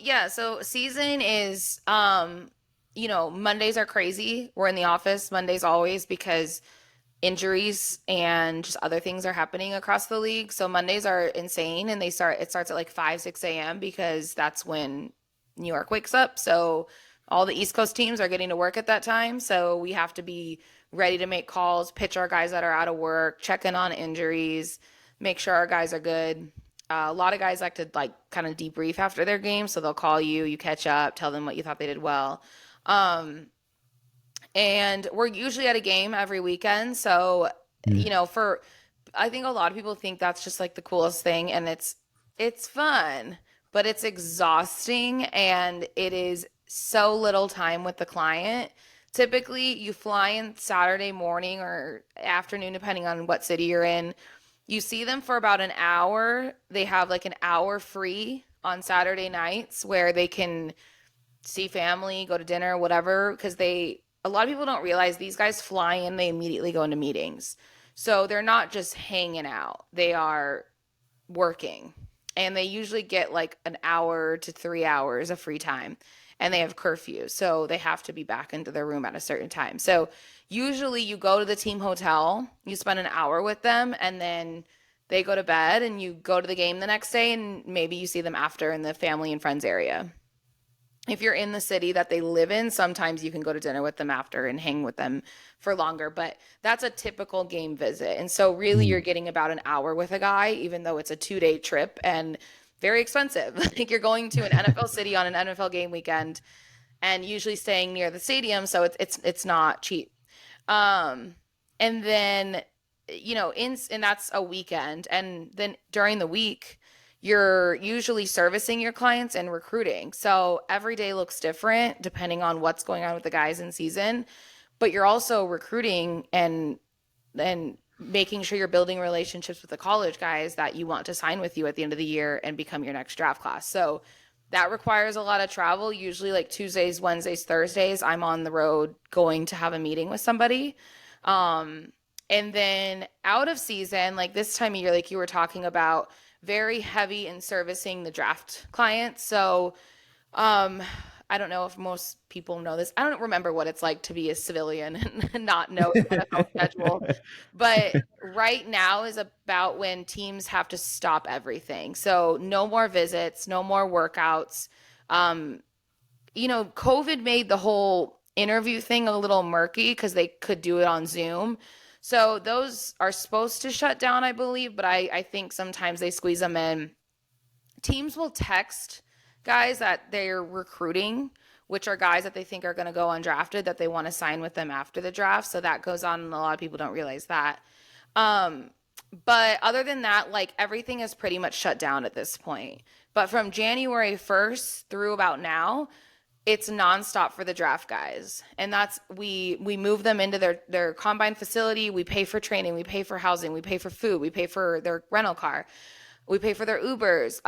yeah, so season is Mondays are crazy. We're in the office Mondays always because injuries and just other things are happening across the league. So Mondays are insane and it starts at like 5, 6 a.m. because that's when New York wakes up. So all the East Coast teams are getting to work at that time. So we have to be ready to make calls, pitch our guys that are out of work, check in on injuries, make sure our guys are good. A lot of guys like to like kind of debrief after their game, so they'll call you, you catch up, tell them what you thought they did well. Um, and we're usually at a game every weekend. So, Mm. for I think a lot of people think that's just like the coolest thing, and it's fun, but it's exhausting and it is so little time with the client. Typically, you fly in Saturday morning or afternoon, depending on what city you're in. You see them for about an hour. They have like an hour free on Saturday nights where they can see family, go to dinner, whatever, because a lot of people don't realize these guys fly in, they immediately go into meetings. So they're not just hanging out, they are working. And they usually get like an hour to 3 hours of free time. And they have curfew. So they have to be back into their room at a certain time. So usually you go to the team hotel, you spend an hour with them, and then they go to bed and you go to the game the next day and maybe you see them after in the family and friends area. If you're in the city that they live in, sometimes you can go to dinner with them after and hang with them for longer, but that's a typical game visit. And so really you're Mm. getting about an hour with a guy, even though it's a 2-day trip and very expensive. Like you're going to an NFL city on an NFL game weekend and usually staying near the stadium, so it's not cheap. Um, and then and that's a weekend, and then during the week, you're usually servicing your clients and recruiting. So every day looks different depending on what's going on with the guys in season, but you're also recruiting and making sure you're building relationships with the college guys that you want to sign with you at the end of the year and become your next draft class. So that requires a lot of travel. Usually, like Tuesdays, Wednesdays, Thursdays, I'm on the road going to have a meeting with somebody. Um, and then out of season, like this time of year, like you were talking about, very heavy in servicing the draft clients. So um, I don't know if most people know this. I don't remember what it's like to be a civilian and not know the NFL schedule. But right now is about when teams have to stop everything. So no more visits, no more workouts. Um, COVID made the whole interview thing a little murky because they could do it on Zoom. So those are supposed to shut down, I believe, but I think sometimes they squeeze them in. Teams will text guys that they're recruiting, which are guys that they think are going to go undrafted, that they want to sign with them after the draft. So that goes on, and a lot of people don't realize that. Um, but other than that, like everything is pretty much shut down at this point. But from January 1st through about now, it's nonstop for the draft guys. And that's we move them into their combine facility, we pay for training, we pay for housing, we pay for food, we pay for their rental car, we pay for their Ubers.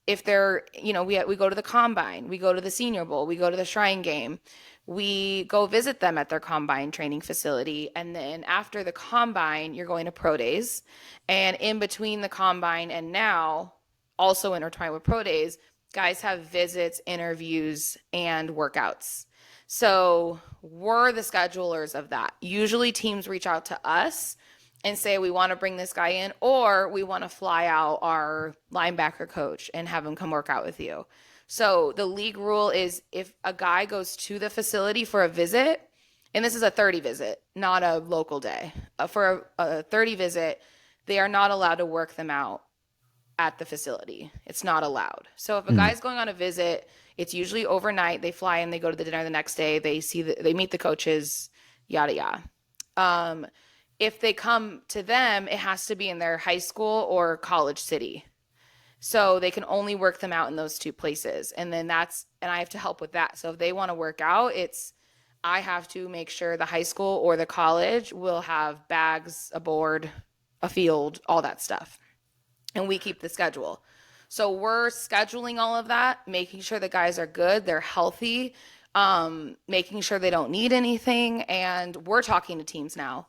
If they're, we go to the combine, we go to the Senior Bowl, we go to the Shrine Game, we go visit them at their combine training facility, and then after the combine, you're going to pro days, and in between the combine and now, also intertwined with pro days, guys have visits, interviews, and workouts. So we're the schedulers of that. Usually teams reach out to us and say we want to bring this guy in, or we want to fly out our linebacker coach and have him come work out with you. So the league rule is if a guy goes to the facility for a visit, and this is a 30 visit, not a local day, for a 30 visit, they are not allowed to work them out at the facility. It's not allowed. So if a Mm. guy's going on a visit, it's usually overnight. They fly in, they go to the dinner the next day, they meet the coaches, yada yada. Um, if they come to them, it has to be in their high school or college city. So they can only work them out in those two places. And I have to help with that. So if they want to work out, I have to make sure the high school or the college will have bags, a board, a field, all that stuff. And we keep the schedule. So we're scheduling all of that, making sure the guys are good, they're healthy, making sure they don't need anything. And we're talking to teams now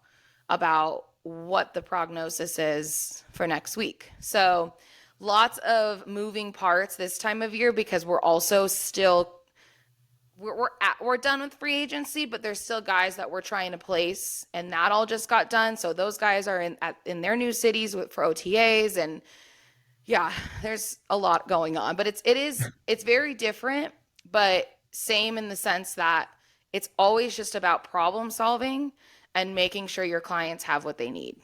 about what the prognosis is for next week. So Lots of moving parts this time of year because we're also still we're done with free agency, but there's still guys that we're trying to place, and that all just got done. So those guys are in their new cities for OTAs, and yeah, there's a lot going on. But it's very different, but same in the sense that it's always just about problem solving and making sure your clients have what they need.